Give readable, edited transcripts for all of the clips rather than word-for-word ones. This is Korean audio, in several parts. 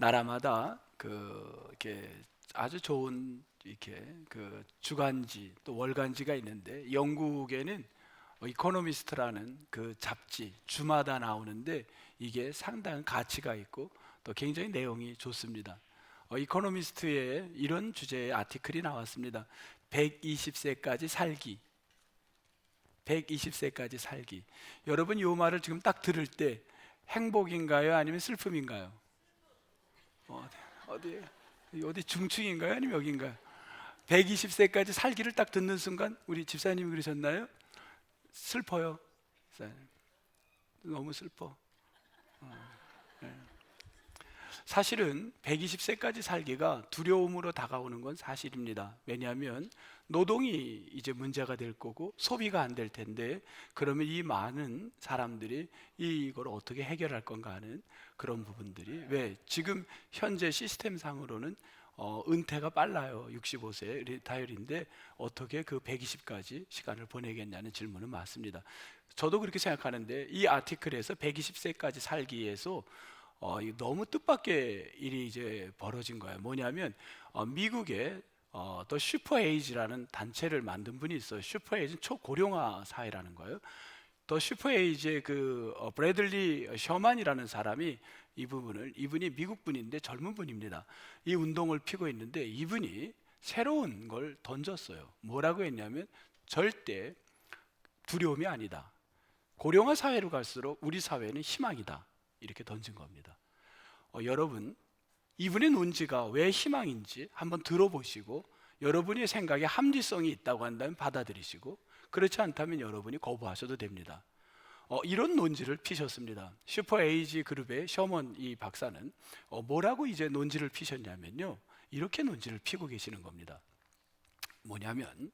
나라마다 이렇게 아주 좋은 이렇게 주간지 또 월간지가 있는데, 영국에는 이코노미스트라는 그 잡지 주마다 나오는데 이게 상당한 가치가 있고 또 굉장히 내용이 좋습니다. 이코노미스트에 이런 주제의 아티클이 나왔습니다. 120세까지 살기. 120세까지 살기. 여러분 이 말을 지금 딱 들을 때 행복인가요? 아니면 슬픔인가요? 어디 어디 중층인가요? 아니면 여긴가요? 120세까지 살기를 딱 듣는 순간 우리 집사님이 그러셨나요? 슬퍼요. 너무 슬퍼. 사실은 120세까지 살기가 두려움으로 다가오는 건 사실입니다. 왜냐하면 노동이 이제 문제가 될 거고 소비가 안 될 텐데, 그러면 이 많은 사람들이 이걸 어떻게 해결할 건가 하는 그런 부분들이, 왜 지금 현재 시스템상으로는 은퇴가 빨라요. 65세 리타이어인데 어떻게 그 120까지 시간을 보내겠냐는 질문은 많습니다. 저도 그렇게 생각하는데, 이 아티클에서 120세까지 살기 위해서 너무 뜻밖의 일이 이제 벌어진 거예요. 뭐냐면 미국에 더 슈퍼에이지라는 단체를 만든 분이 있어요. 슈퍼에이지는 초고령화 사회라는 거예요. 더 슈퍼에이지의 브래들리 셔만이라는 사람이 이분이 미국 분인데 젊은 분입니다. 이 운동을 피고 있는데 이분이 새로운 걸 던졌어요. 뭐라고 했냐면 절대 두려움이 아니다. 고령화 사회로 갈수록 우리 사회는 희망이다. 이렇게 던진 겁니다. 여러분, 이분의 논지가 왜 희망인지 한번 들어보시고 여러분의 생각에 합리성이 있다고 한다면 받아들이시고, 그렇지 않다면 여러분이 거부하셔도 됩니다. 이런 논지를 피셨습니다. 슈퍼에이지 그룹의 셔먼 이 박사는 뭐라고 이제 논지를 피셨냐면요, 이렇게 논지를 피고 계시는 겁니다. 뭐냐면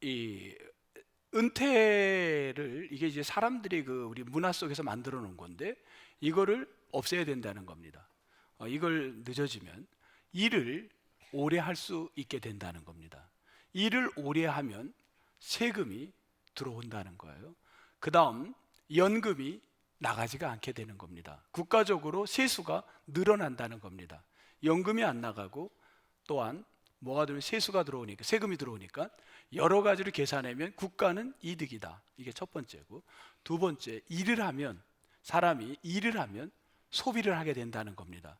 이 은퇴를, 이게 이제 사람들이 우리 문화 속에서 만들어 놓은 건데 이거를 없애야 된다는 겁니다. 이걸 늦어지면 일을 오래 할 수 있게 된다는 겁니다. 일을 오래 하면 세금이 들어온다는 거예요. 그 다음 연금이 나가지가 않게 되는 겁니다. 국가적으로 세수가 늘어난다는 겁니다. 연금이 안 나가고 또한 뭐가 되면 세수가 들어오니까, 세금이 들어오니까 여러 가지로 계산하면 국가는 이득이다. 이게 첫 번째고, 두 번째, 사람이 일을 하면 소비를 하게 된다는 겁니다.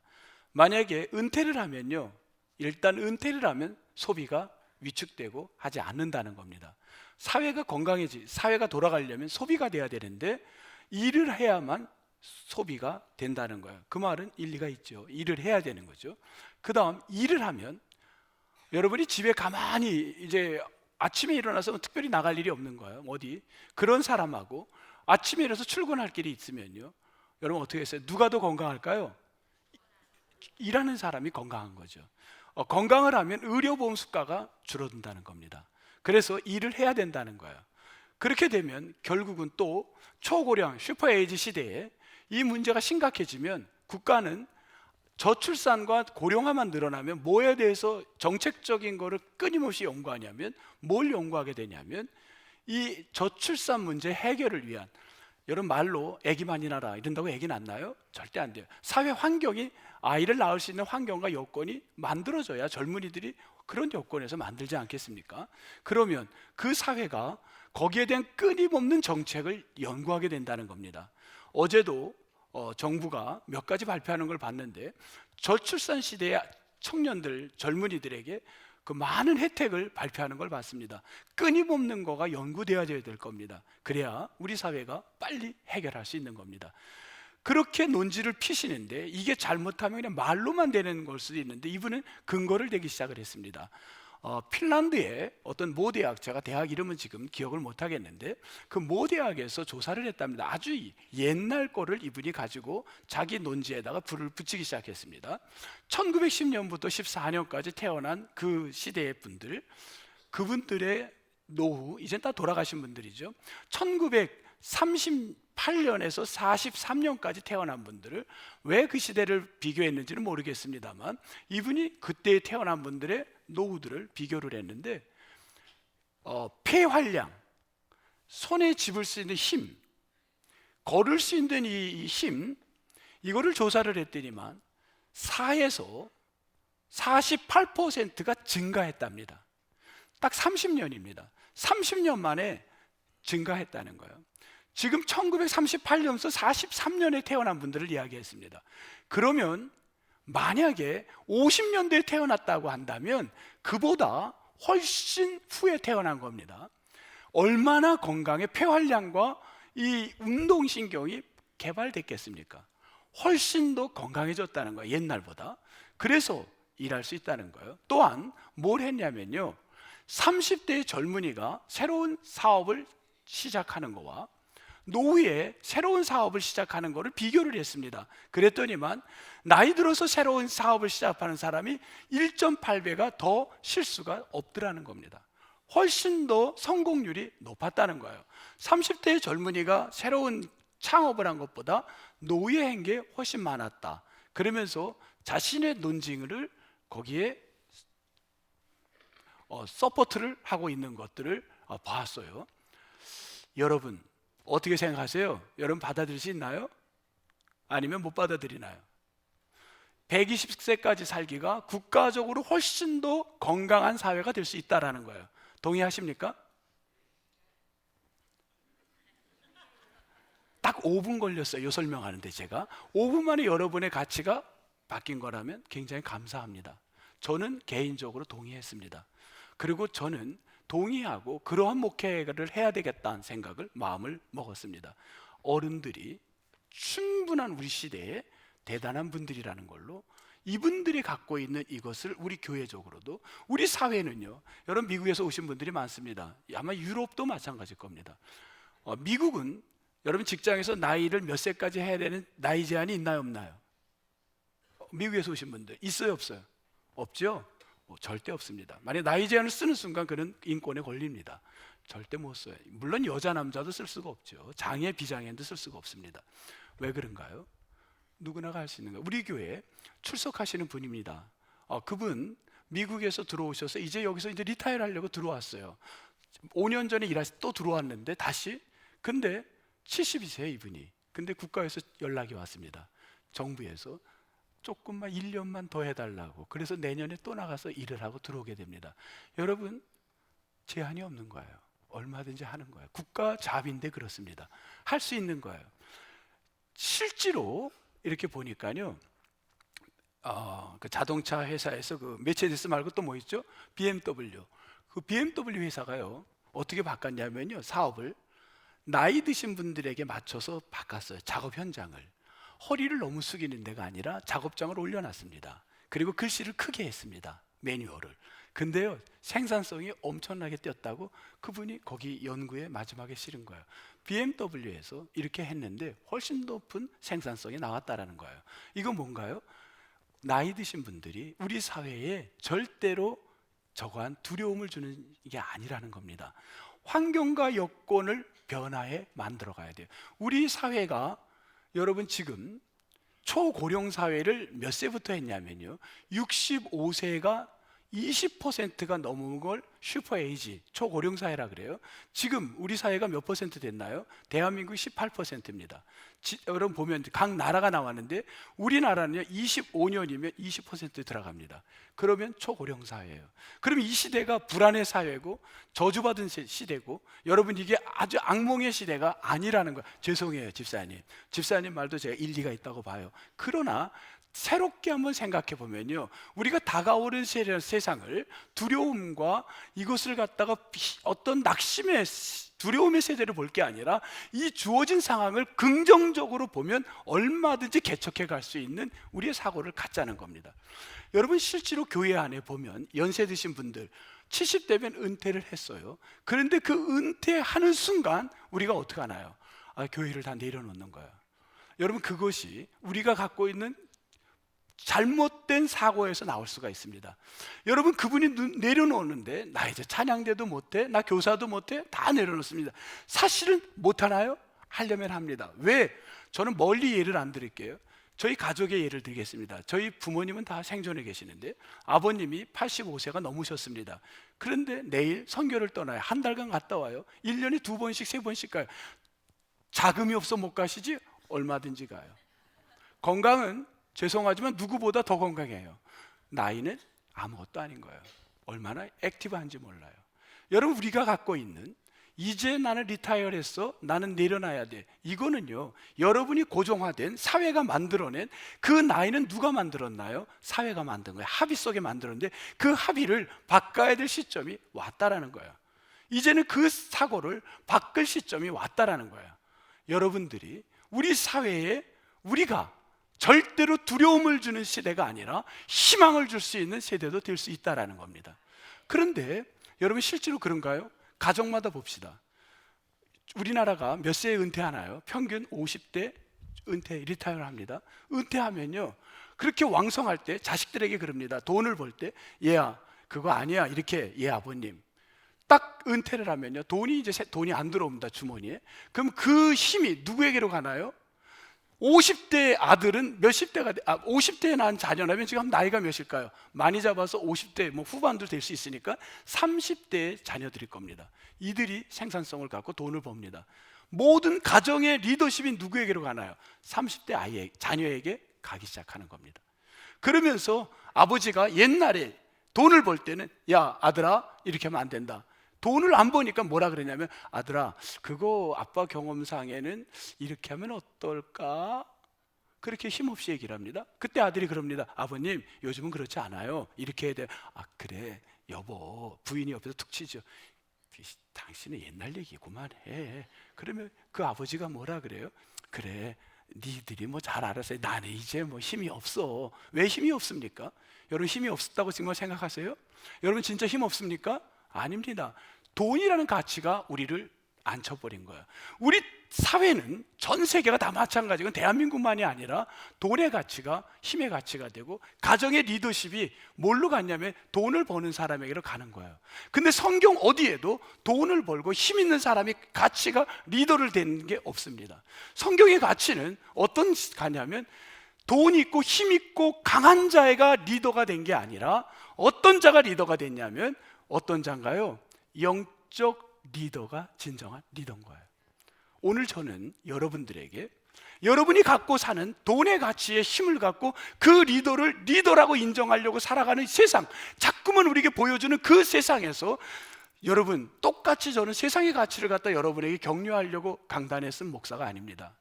만약에 은퇴를 하면요, 일단 은퇴를 하면 소비가 위축되고 하지 않는다는 겁니다. 사회가 돌아가려면 소비가 돼야 되는데 일을 해야만 소비가 된다는 거예요. 그 말은 일리가 있죠. 일을 해야 되는 거죠. 그 다음 일을 하면 여러분이 집에 가만히 이제 아침에 일어나서 특별히 나갈 일이 없는 거예요. 어디 그런 사람하고 아침에 일어나서 출근할 길이 있으면요, 여러분 어떻게 했어요? 누가 더 건강할까요? 일하는 사람이 건강한 거죠. 건강을 하면 의료보험 수가가 줄어든다는 겁니다. 그래서 일을 해야 된다는 거예요. 그렇게 되면 결국은 또 초고령 슈퍼에이지 시대에 이 문제가 심각해지면 국가는 저출산과 고령화만 늘어나면 뭐에 대해서 정책적인 거를 끊임없이 연구하냐면, 뭘 연구하게 되냐면 이 저출산 문제 해결을 위한, 여러분 말로 아기 많이 낳아라 이런다고 아기 낳나요? 절대 안 돼요. 사회 환경이, 아이를 낳을 수 있는 환경과 여건이 만들어져야 젊은이들이 그런 여건에서 만들지 않겠습니까? 그러면 그 사회가 거기에 대한 끊임없는 정책을 연구하게 된다는 겁니다. 어제도 정부가 몇 가지 발표하는 걸 봤는데, 저출산 시대의 청년들, 젊은이들에게 그 많은 혜택을 발표하는 걸 봤습니다. 끊임없는 거가 연구되어져야 될 겁니다. 그래야 우리 사회가 빨리 해결할 수 있는 겁니다. 그렇게 논지를 피시는데 이게 잘못하면 그냥 말로만 되는 걸 수도 있는데, 이분은 근거를 대기 시작을 했습니다. 핀란드의 어떤 모 대학, 제가 대학 이름은 지금 기억을 못 하겠는데 그 모 대학에서 조사를 했답니다. 아주 옛날 거를 이분이 가지고 자기 논지에다가 불을 붙이기 시작했습니다. 1910년부터 14년까지 태어난 그 시대의 분들, 그분들의 노후, 이젠 다 돌아가신 분들이죠. 1938년에서 43년까지 태어난 분들을 왜 그 시대를 비교했는지는 모르겠습니다만, 이분이 그때 태어난 분들의 노후들을 비교를 했는데 폐활량, 손에 집을 수 있는 힘, 걸을 수 있는 이 힘, 이거를 조사를 했더니만 4에서 48%가 증가했답니다. 딱 30년입니다. 30년 만에 증가했다는 거예요. 지금 1938년부터 43년에 태어난 분들을 이야기했습니다. 그러면 만약에 50년대에 태어났다고 한다면 그보다 훨씬 후에 태어난 겁니다. 얼마나 건강에 폐활량과 이 운동신경이 개발됐겠습니까? 훨씬 더 건강해졌다는 거예요, 옛날보다. 그래서 일할 수 있다는 거예요. 또한 뭘 했냐면요, 30대의 젊은이가 새로운 사업을 시작하는 거와 노후에 새로운 사업을 시작하는 거를 비교를 했습니다. 그랬더니만 나이 들어서 새로운 사업을 시작하는 사람이 1.8배가 더 실수가 없더라는 겁니다. 훨씬 더 성공률이 높았다는 거예요. 30대의 젊은이가 새로운 창업을 한 것보다 노후에 한 게 훨씬 많았다. 그러면서 자신의 논증을 거기에 서포트를 하고 있는 것들을 봤어요. 여러분 어떻게 생각하세요? 여러분 받아들일 수 있나요? 아니면 못 받아들이나요? 120세까지 살기가 국가적으로 훨씬 더 건강한 사회가 될 수 있다는 거예요. 동의하십니까? 딱 5분 걸렸어요, 이 설명하는데. 제가 5분 만에 여러분의 가치가 바뀐 거라면 굉장히 감사합니다. 저는 개인적으로 동의했습니다. 그리고 저는 동의하고 그러한 목회를 해야 되겠다는 생각을 마음을 먹었습니다. 어른들이 충분한 우리 시대에 대단한 분들이라는 걸로, 이분들이 갖고 있는 이것을 우리 교회적으로도, 우리 사회는요, 여러분 미국에서 오신 분들이 많습니다. 아마 유럽도 마찬가지일 겁니다. 미국은 여러분 직장에서 나이를 몇 세까지 해야 되는 나이 제한이 있나요, 없나요? 미국에서 오신 분들 있어요, 없어요? 없죠? 절대 없습니다. 만약 나이 제한을 쓰는 순간 그는 인권에 걸립니다. 절대 못 써요. 물론 여자 남자도 쓸 수가 없죠. 장애 비장애인도 쓸 수가 없습니다. 왜 그런가요? 누구나 갈 수 있는 거예요. 우리 교회에 출석하시는 분입니다. 그분 미국에서 들어오셔서 이제 여기서 이제 리타이어 하려고 들어왔어요. 5년 전에 일하시 또 들어왔는데 다시. 근데 72세 이분이. 근데 국가에서 연락이 왔습니다. 정부에서 조금만 1년만 더 해달라고. 그래서 내년에 또 나가서 일을 하고 들어오게 됩니다. 여러분 제한이 없는 거예요. 얼마든지 하는 거예요. 국가 자비인데 그렇습니다. 할 수 있는 거예요. 실제로 이렇게 보니까요, 그 자동차 회사에서 그 메르세데스 말고 또 뭐 있죠? BMW. 그 BMW 회사가요 어떻게 바꿨냐면요, 사업을 나이 드신 분들에게 맞춰서 바꿨어요. 작업 현장을. 허리를 너무 숙이는 데가 아니라 작업장을 올려놨습니다. 그리고 글씨를 크게 했습니다, 매뉴얼을. 근데요 생산성이 엄청나게 뛰었다고 그분이 거기 연구에 마지막에 실은 거예요. BMW에서 이렇게 했는데 훨씬 높은 생산성이 나왔다라는 거예요. 이거 뭔가요? 나이 드신 분들이 우리 사회에 절대로 저거한 두려움을 주는 게 아니라는 겁니다. 환경과 여건을 변화해 만들어 가야 돼요. 우리 사회가 여러분 지금 초고령 사회를 몇 세부터 했냐면요, 65세가 20%가 넘은 걸 슈퍼에이지, 초고령 사회라 그래요. 지금 우리 사회가 몇 퍼센트 됐나요? 대한민국이 18%입니다. 여러분 보면 각 나라가 나왔는데 우리나라는요 25년이면 20% 들어갑니다. 그러면 초고령 사회예요. 그럼 이 시대가 불안의 사회고 저주받은 시대고, 여러분 이게 아주 악몽의 시대가 아니라는 거예요. 죄송해요 집사님 말도 제가 일리가 있다고 봐요. 그러나 새롭게 한번 생각해 보면요, 우리가 다가오는 세상을 두려움과 이것을 갖다가 어떤 낙심의 두려움의 세대를 볼 게 아니라 이 주어진 상황을 긍정적으로 보면 얼마든지 개척해 갈 수 있는 우리의 사고를 갖자는 겁니다. 여러분 실제로 교회 안에 보면 연세 드신 분들 70대면 은퇴를 했어요. 그런데 그 은퇴하는 순간 우리가 어떻게 하나요? 교회를 다 내려놓는 거예요. 여러분 그것이 우리가 갖고 있는 잘못된 사고에서 나올 수가 있습니다. 여러분 그분이 내려놓는데 나 이제 찬양대도 못해, 나 교사도 못해, 다 내려놓습니다. 사실은 못하나요? 하려면 합니다. 왜? 저는 멀리 예를 안 드릴게요. 저희 가족의 예를 들겠습니다. 저희 부모님은 다 생존해 계시는데 아버님이 85세가 넘으셨습니다. 그런데 내일 선교를 떠나요. 한 달간 갔다 와요. 1년에 2번씩 3번씩 가요. 자금이 없어 못 가시지? 얼마든지 가요. 건강은 죄송하지만 누구보다 더 건강해요. 나이는 아무것도 아닌 거예요. 얼마나 액티브한지 몰라요. 여러분, 우리가 갖고 있는 이제 나는 리타이어를 했어, 나는 내려놔야 돼, 이거는요, 여러분이 고정화된 사회가 만들어낸 그 나이는 누가 만들었나요? 사회가 만든 거예요. 합의 속에 만들었는데 그 합의를 바꿔야 될 시점이 왔다라는 거예요. 이제는 그 사고를 바꿀 시점이 왔다라는 거예요. 여러분들이 우리 사회에 우리가 절대로 두려움을 주는 시대가 아니라 희망을 줄 수 있는 세대도 될 수 있다라는 겁니다. 그런데 여러분, 실제로 그런가요? 가정마다 봅시다. 우리나라가 몇 세에 은퇴하나요? 평균 50대 은퇴, 리타이어를 합니다. 은퇴하면요, 그렇게 왕성할 때 자식들에게 그럽니다. 돈을 벌 때, 얘야 그거 아니야, 이렇게. 예 아버님. 딱 은퇴를 하면요, 돈이 안 들어옵니다, 주머니에. 그럼 그 힘이 누구에게로 가나요? 50대 아들은 몇십 대가 50대에 낳은 자녀라면 지금 나이가 몇일까요? 많이 잡아서 50대 후반도 될 수 있으니까 30대의 자녀들일 겁니다. 이들이 생산성을 갖고 돈을 법니다. 모든 가정의 리더십이 누구에게로 가나요? 30대 자녀에게 가기 시작하는 겁니다. 그러면서 아버지가 옛날에 돈을 벌 때는, 야 아들아, 이렇게 하면 안 된다. 돈을 안 버니까 뭐라 그러냐면, 아들아 그거 아빠 경험상에는 이렇게 하면 어떨까? 그렇게 힘없이 얘기를 합니다. 그때 아들이 그럽니다. 아버님 요즘은 그렇지 않아요, 이렇게 해야 돼. 아 그래 여보, 부인이 옆에서 툭 치죠. 당신은 옛날 얘기구만 해. 그러면 그 아버지가 뭐라 그래요? 그래 니들이 뭐 잘 알아서 해. 나는 이제 뭐 힘이 없어. 왜 힘이 없습니까? 여러분, 힘이 없다고 정말 생각하세요? 여러분 진짜 힘 없습니까? 아닙니다. 돈이라는 가치가 우리를 앉혀버린 거예요. 우리 사회는 전 세계가 다 마찬가지고 대한민국만이 아니라 돈의 가치가 힘의 가치가 되고, 가정의 리더십이 뭘로 갔냐면 돈을 버는 사람에게로 가는 거예요. 근데 성경 어디에도 돈을 벌고 힘 있는 사람이 가치가 리더를 되는 게 없습니다. 성경의 가치는 어떤 가냐면, 돈 있고 힘 있고 강한 자가 리더가 된 게 아니라 어떤 자가 리더가 됐냐면, 어떤 자인가요? 영적 리더가 진정한 리더인 거예요. 오늘 저는 여러분들에게 여러분이 갖고 사는 돈의 가치에 힘을 갖고 그 리더를 리더라고 인정하려고 살아가는 세상, 자꾸만 우리에게 보여주는 그 세상에서, 여러분 똑같이 저는 세상의 가치를 갖다 여러분에게 격려하려고 강단에 쓴 목사가 아닙니다.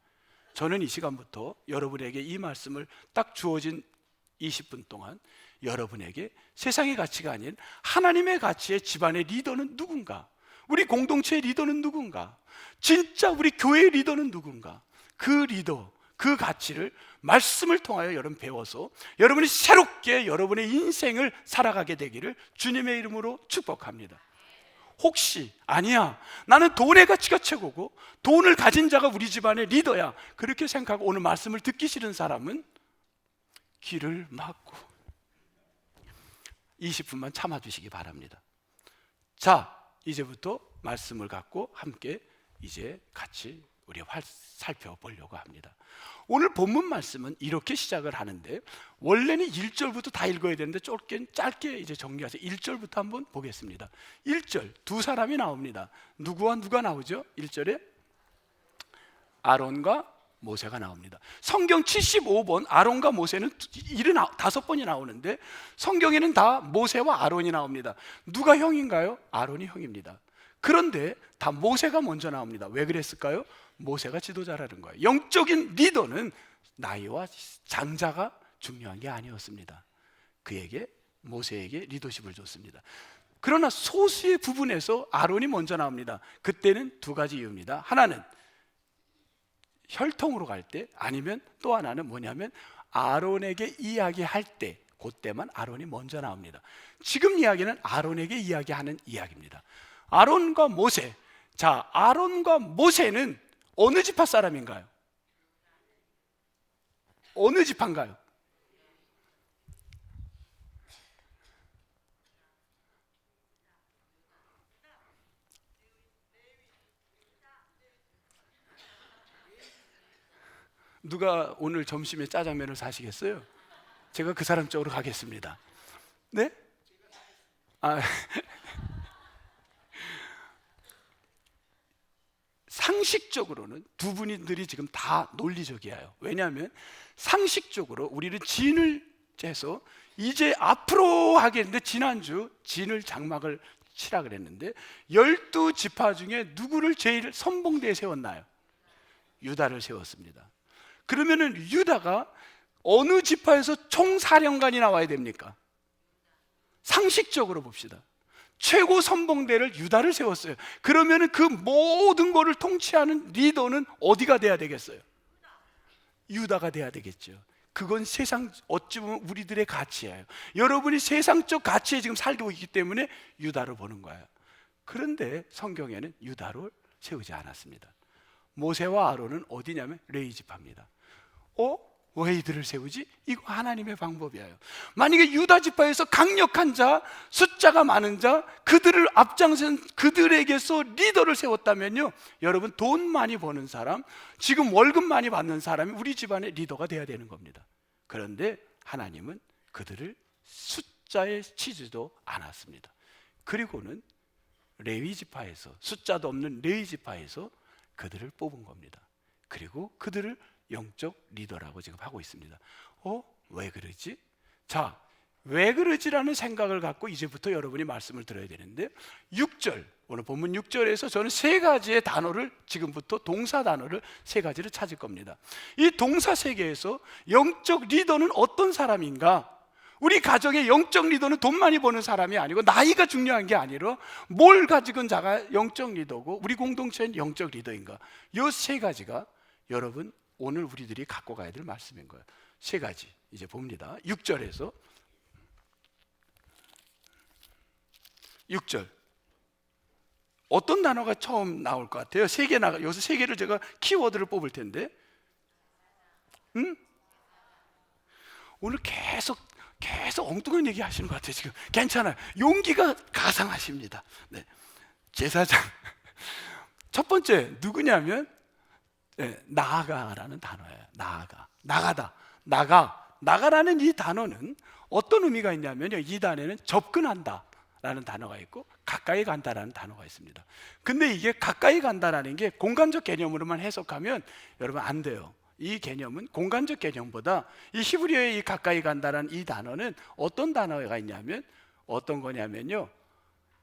저는 이 시간부터 여러분에게 이 말씀을 딱 주어진 20분 동안 여러분에게 세상의 가치가 아닌 하나님의 가치의 집안의 리더는 누군가, 우리 공동체의 리더는 누군가, 진짜 우리 교회의 리더는 누군가, 그 리더, 그 가치를 말씀을 통하여 여러분 배워서 여러분이 새롭게 여러분의 인생을 살아가게 되기를 주님의 이름으로 축복합니다. 혹시 아니야, 나는 돈의 가치가 최고고 돈을 가진 자가 우리 집안의 리더야, 그렇게 생각하고 오늘 말씀을 듣기 싫은 사람은 귀를 막고 20분만 참아주시기 바랍니다. 자, 이제부터 말씀을 갖고 함께 이제 같이 우리 살펴보려고 합니다. 오늘 본문 말씀은 이렇게 시작을 하는데, 원래는 1절부터 다 읽어야 되는데 짧게 이제 정리해서 1절부터 한번 보겠습니다. 1절 두 사람이 나옵니다. 누구와 누가 나오죠? 1절에 아론과 모세가 나옵니다. 성경 75번 아론과 모세는 75번이 나오는데, 성경에는 다 모세와 아론이 나옵니다. 누가 형인가요? 아론이 형입니다. 그런데 다 모세가 먼저 나옵니다. 왜 그랬을까요? 모세가 지도자라는 거예요. 영적인 리더는 나이와 장자가 중요한 게 아니었습니다. 그에게, 모세에게 리더십을 줬습니다. 그러나 소수의 부분에서 아론이 먼저 나옵니다. 그때는 두 가지 이유입니다. 하나는 혈통으로 갈 때, 아니면 또 하나는 뭐냐면 아론에게 이야기할 때, 그때만 아론이 먼저 나옵니다. 지금 이야기는 아론에게 이야기하는 이야기입니다. 아론과 모세. 자, 아론과 모세는 어느 지파 사람인가요? 어느 지파인가요? 누가 오늘 점심에 짜장면을 사시겠어요? 제가 그 사람 쪽으로 가겠습니다. 네? 상식적으로는 두 분들이 지금 다 논리적이에요. 왜냐하면 상식적으로 우리는 진을 재서 이제 앞으로 하겠는데, 지난주 진을 장막을 치라 그랬는데 12지파 중에 누구를 제일 선봉대에 세웠나요? 유다를 세웠습니다. 그러면은 유다가 어느 지파에서 총사령관이 나와야 됩니까? 상식적으로 봅시다. 최고 선봉대를 유다를 세웠어요. 그러면은 그 모든 것을 통치하는 리더는 어디가 돼야 되겠어요? 유다가 돼야 되겠죠. 그건 세상, 어찌 보면 우리들의 가치예요. 여러분이 세상적 가치에 지금 살고 있기 때문에 유다로 보는 거예요. 그런데 성경에는 유다를 세우지 않았습니다. 모세와 아론은 어디냐면 레위 지파입니다. 왜 이들을 세우지? 이거 하나님의 방법이에요. 만약에 유다 지파에서 강력한 자, 숫자가 많은 자, 그들을 앞장선 그들에게서 리더를 세웠다면요, 여러분 돈 많이 버는 사람, 지금 월급 많이 받는 사람이 우리 집안의 리더가 돼야 되는 겁니다. 그런데 하나님은 그들을 숫자에 치지도 않았습니다. 그리고는 레위 지파에서, 숫자도 없는 레위 지파에서 그들을 뽑은 겁니다. 그리고 그들을 영적 리더라고 지금 하고 있습니다. 왜 그러지? 자, 왜 그러지라는 생각을 갖고 이제부터 여러분이 말씀을 들어야 되는데, 6절, 오늘 본문 6절에서 저는 세 가지의 단어를, 지금부터 동사 단어를 세 가지를 찾을 겁니다. 이 동사 세계에서 영적 리더는 어떤 사람인가? 우리 가정의 영적 리더는 돈 많이 버는 사람이 아니고 나이가 중요한 게 아니라 뭘 가지고 자가 영적 리더고 우리 공동체는 영적 리더인가? 이 세 가지가 여러분 오늘 우리들이 갖고 가야 될 말씀인 거예요. 세 가지 이제 봅니다. 6절에서 6절 어떤 단어가 처음 나올 것 같아요? 세 개 나가. 여기서 세 개를 제가 키워드를 뽑을 텐데, 오늘 계속 엉뚱한 얘기 하시는 것 같아요. 지금 괜찮아요. 용기가 가상하십니다. 네. 제사장 첫 번째 누구냐면 나아가라는 단어예요. 나가라는 이 단어는 어떤 의미가 있냐면요, 이 단어에는 접근한다 라는 단어가 있고 가까이 간다라는 단어가 있습니다. 근데 이게 가까이 간다라는 게 공간적 개념으로만 해석하면 여러분 안 돼요. 이 개념은 공간적 개념보다 이 히브리어의 이 가까이 간다라는 이 단어는 어떤 단어가 있냐면, 어떤 거냐면요,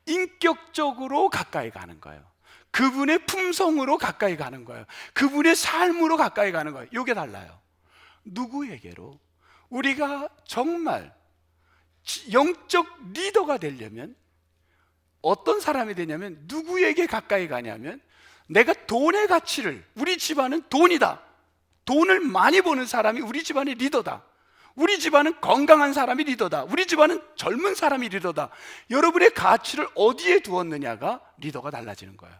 인격적으로 가까이 가는 거예요. 그분의 품성으로 가까이 가는 거예요. 그분의 삶으로 가까이 가는 거예요. 이게 달라요. 누구에게로? 우리가 정말 영적 리더가 되려면 어떤 사람이 되냐면, 누구에게 가까이 가냐면, 내가 돈의 가치를, 우리 집안은 돈이다, 돈을 많이 버는 사람이 우리 집안의 리더다, 우리 집안은 건강한 사람이 리더다, 우리 집안은 젊은 사람이 리더다, 여러분의 가치를 어디에 두었느냐가 리더가 달라지는 거예요.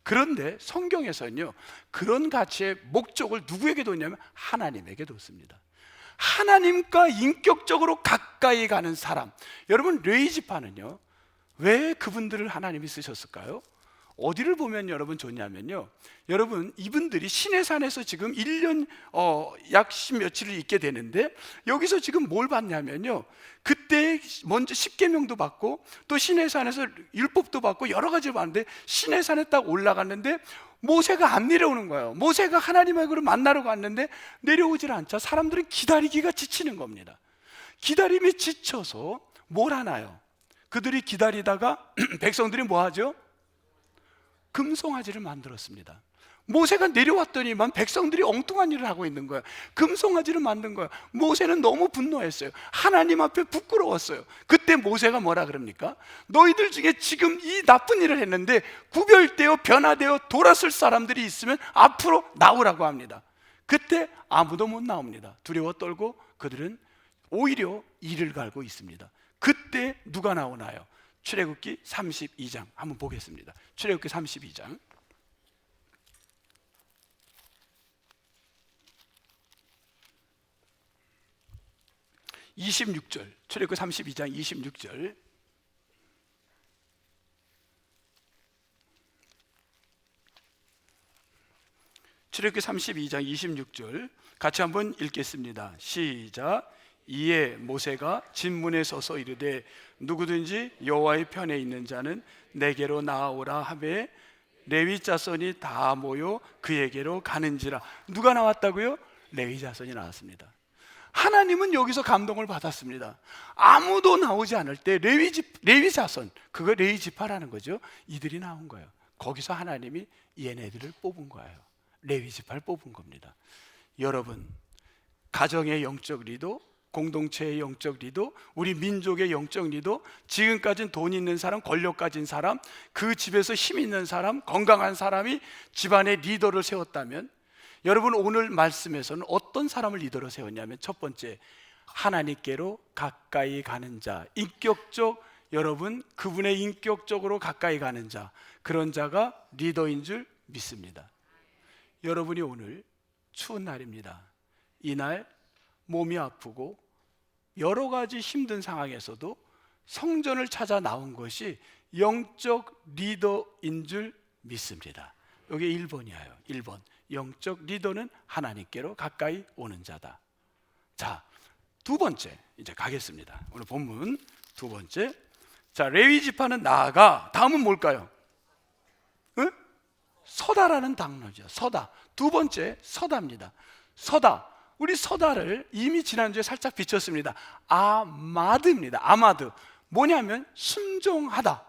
그런데 성경에서는요, 그런 가치의 목적을 누구에게 뒀냐면 하나님에게 뒀습니다. 하나님과 인격적으로 가까이 가는 사람. 여러분 레위 지파는요, 왜 그분들을 하나님이 쓰셨을까요? 어디를 보면 여러분 좋냐면요, 여러분 이분들이 시내산에서 지금 1년 약 10며칠을 있게 되는데, 여기서 지금 뭘 받냐면요, 그때 먼저 십계명도 받고 또 시내산에서 율법도 받고 여러 가지를 받는데, 시내산에 딱 올라갔는데 모세가 안 내려오는 거예요. 모세가 하나님하고 만나러 갔는데 내려오질 않자 사람들은 기다리기가 지치는 겁니다. 기다림에 지쳐서 뭘 하나요? 그들이 기다리다가 백성들이 뭐 하죠? 금송아지를 만들었습니다. 모세가 내려왔더니만 백성들이 엉뚱한 일을 하고 있는 거예요. 금송아지를 만든 거예요. 모세는 너무 분노했어요. 하나님 앞에 부끄러웠어요. 그때 모세가 뭐라 그럽니까? 너희들 중에 지금 이 나쁜 일을 했는데 구별되어 변화되어 돌아설 사람들이 있으면 앞으로 나오라고 합니다. 그때 아무도 못 나옵니다. 두려워 떨고 그들은 오히려 이를 갈고 있습니다. 그때 누가 나오나요? 출애굽기 32장 한번 보겠습니다. 출애굽기 32장 26절, 출애굽기 32장 26절. 출애굽기 32장 26절 같이 한번 읽겠습니다. 시작. 이에 모세가 진문에 서서 이르되 누구든지 여호와의 편에 있는 자는 내게로 나아오라 하매 레위 자손이 다 모여 그에게로 가는지라. 누가 나왔다고요? 레위 자손이 나왔습니다. 하나님은 여기서 감동을 받았습니다. 아무도 나오지 않을 때 레위 자손, 그거 레위 지파라는 거죠. 이들이 나온 거예요. 거기서 하나님이 얘네들을 뽑은 거예요. 레위 지파를 뽑은 겁니다. 여러분, 가정의 영적 리더, 공동체의 영적 리더, 우리 민족의 영적 리더, 지금까지는 돈 있는 사람, 권력 가진 사람, 그 집에서 힘 있는 사람, 건강한 사람이 집안의 리더를 세웠다면, 여러분 오늘 말씀에서는 어떤 사람을 리더로 세웠냐면, 첫 번째, 하나님께로 가까이 가는 자, 인격적, 여러분 그분의 인격적으로 가까이 가는 자, 그런 자가 리더인 줄 믿습니다. 여러분이 오늘 추운 날입니다. 이날 몸이 아프고 여러 가지 힘든 상황에서도 성전을 찾아 나온 것이 영적 리더인 줄 믿습니다. 여기 1번이에요. 1번. 영적 리더는 하나님께로 가까이 오는 자다. 자, 두 번째 이제 가겠습니다. 오늘 본문 두 번째. 자, 레위 지파는 나아가, 다음은 뭘까요? 응? 서다라는 단어죠. 서다. 두 번째 서다입니다. 서다. 우리 서다를 이미 지난주에 살짝 비쳤습니다. 아마드입니다. 아마드. 뭐냐면 순종하다.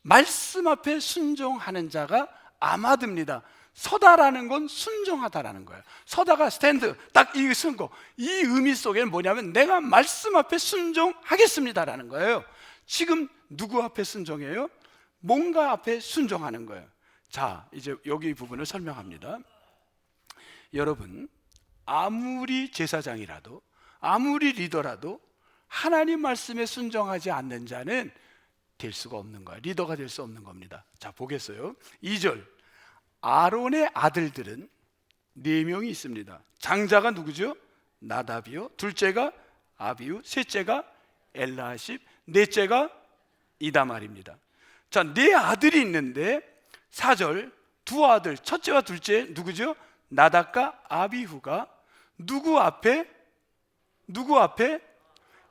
말씀 앞에 순종하는 자가 아마드입니다. 서다라는 건 순종하다라는 거예요. 서다가 스탠드, 딱 이 쓴 거. 이 의미 속에는 뭐냐면 내가 말씀 앞에 순종하겠습니다라는 거예요. 지금 누구 앞에 순종해요? 뭔가 앞에 순종하는 거예요. 자, 이제 여기 부분을 설명합니다. 여러분, 아무리 제사장이라도, 아무리 리더라도 하나님 말씀에 순종하지 않는 자는 될 수가 없는 거예요. 리더가 될 수 없는 겁니다. 자, 보겠어요. 2절. 아론의 아들들은 4명이 있습니다. 장자가 누구죠? 나답이요. 둘째가 아비후, 셋째가 엘라십, 넷째가 이다말입니다. 자, 4아들이 있는데 4절, 2아들, 첫째와 둘째 누구죠? 나답과 아비후가 누구 앞에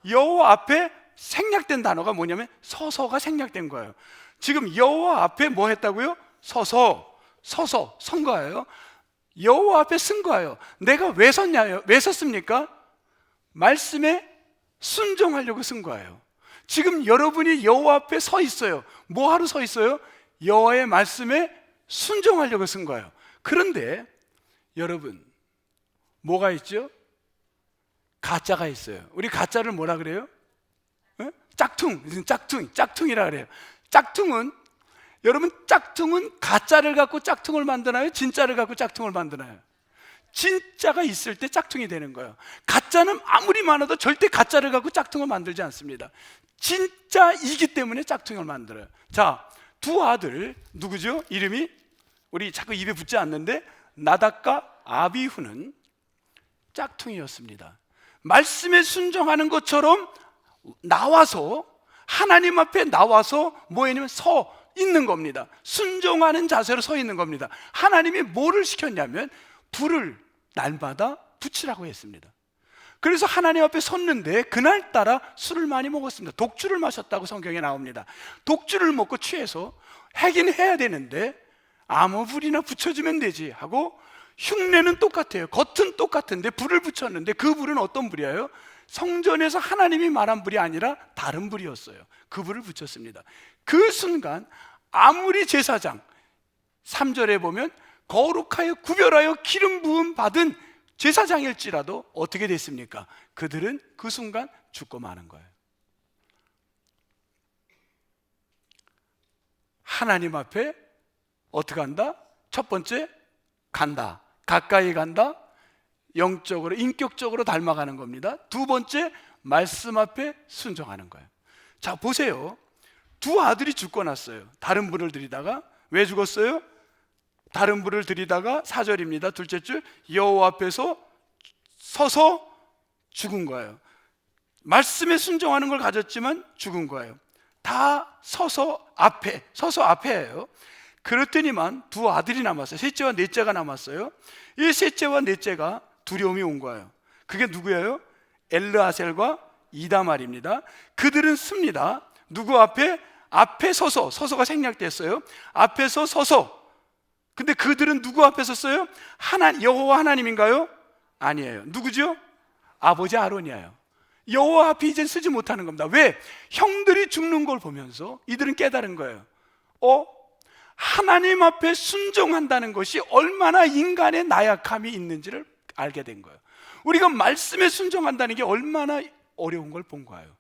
여호와 앞에 생략된 단어가 뭐냐면 서서가 생략된 거예요. 지금 여호와 앞에 뭐 했다고요? 서서 선 거예요. 여호와 앞에 쓴 거예요. 내가 왜 섰냐요? 왜 섰습니까? 말씀에 순종하려고 쓴 거예요. 지금 여러분이 여호와 앞에 서 있어요. 뭐 하러 서 있어요? 여호와의 말씀에 순종하려고 쓴 거예요. 그런데 여러분, 뭐가 있죠? 가짜가 있어요. 우리 가짜를 뭐라 그래요? 짝퉁이라 그래요. 짝퉁은 가짜를 갖고 짝퉁을 만드나요? 진짜를 갖고 짝퉁을 만드나요? 진짜가 있을 때 짝퉁이 되는 거예요. 가짜는 아무리 많아도 절대 가짜를 갖고 짝퉁을 만들지 않습니다. 진짜이기 때문에 짝퉁을 만들어요. 자, 2아들 누구죠? 이름이 우리 자꾸 입에 붙지 않는데 나답과 아비후는 짝퉁이었습니다. 말씀에 순종하는 것처럼 나와서, 하나님 앞에 나와서 뭐냐면 서 있는 겁니다. 순종하는 자세로 서 있는 겁니다. 하나님이 뭐를 시켰냐면 불을 날마다 붙이라고 했습니다. 그래서 하나님 앞에 섰는데 그날따라 술을 많이 먹었습니다. 독주를 마셨다고 성경에 나옵니다. 독주를 먹고 취해서 하긴 해야 되는데 아무 불이나 붙여주면 되지 하고, 흉내는 똑같아요. 겉은 똑같은데 불을 붙였는데 그 불은 어떤 불이에요? 성전에서 하나님이 말한 불이 아니라 다른 불이었어요. 그 불을 붙였습니다. 그 순간 아무리 제사장, 3절에 보면 거룩하여 구별하여 기름 부음 받은 제사장일지라도 어떻게 됐습니까? 그들은 그 순간 죽고 마는 거예요. 하나님 앞에 어떻게 한다? 첫 번째, 간다. 가까이 간다. 영적으로, 인격적으로 닮아가는 겁니다. 두 번째, 말씀 앞에 순종하는 거예요. 자, 보세요. 2아들이 죽고 났어요. 다른 불을 들이다가. 왜 죽었어요? 다른 불을 들이다가 4절입니다. 둘째 줄, 여호와 앞에서 서서 죽은 거예요. 말씀에 순종하는 걸 가졌지만 죽은 거예요. 다 서서 앞에예요. 그랬더니만 2아들이 남았어요. 셋째와 넷째가 남았어요. 이 셋째와 넷째가 두려움이 온 거예요. 그게 누구예요? 엘르아셀과 이다말입니다. 그들은 씁니다. 누구 앞에? 앞에 서서, 서서가 생략됐어요. 앞에서 서서. 근데 그들은 누구 앞에 섰어요? 여호와 하나님인가요? 아니에요. 누구죠? 아버지 아론이에요. 여호와 앞에 이제 쓰지 못하는 겁니다. 왜? 형들이 죽는 걸 보면서 이들은 깨달은 거예요. 하나님 앞에 순종한다는 것이 얼마나 인간의 나약함이 있는지를 알게 된 거예요. 우리가 말씀에 순종한다는 게 얼마나 어려운 걸 본 거예요.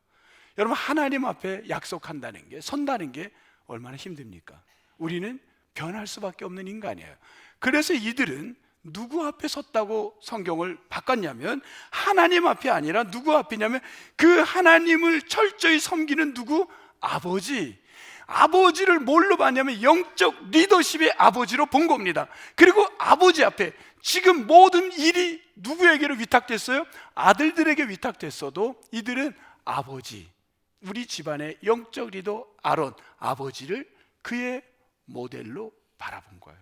여러분, 하나님 앞에 약속한다는 게, 선다는 게 얼마나 힘듭니까? 우리는 변할 수밖에 없는 인간이에요. 그래서 이들은 누구 앞에 섰다고 성경을 바꿨냐면, 하나님 앞이 아니라 누구 앞이냐면 그 하나님을 철저히 섬기는 누구? 아버지. 아버지를 뭘로 봤냐면 영적 리더십의 아버지로 본 겁니다. 그리고 아버지 앞에 지금 모든 일이 누구에게로 위탁됐어요? 아들들에게 위탁됐어도 이들은 아버지, 우리 집안의 영적 리더 아론, 아버지를 그의 모델로 바라본 거예요.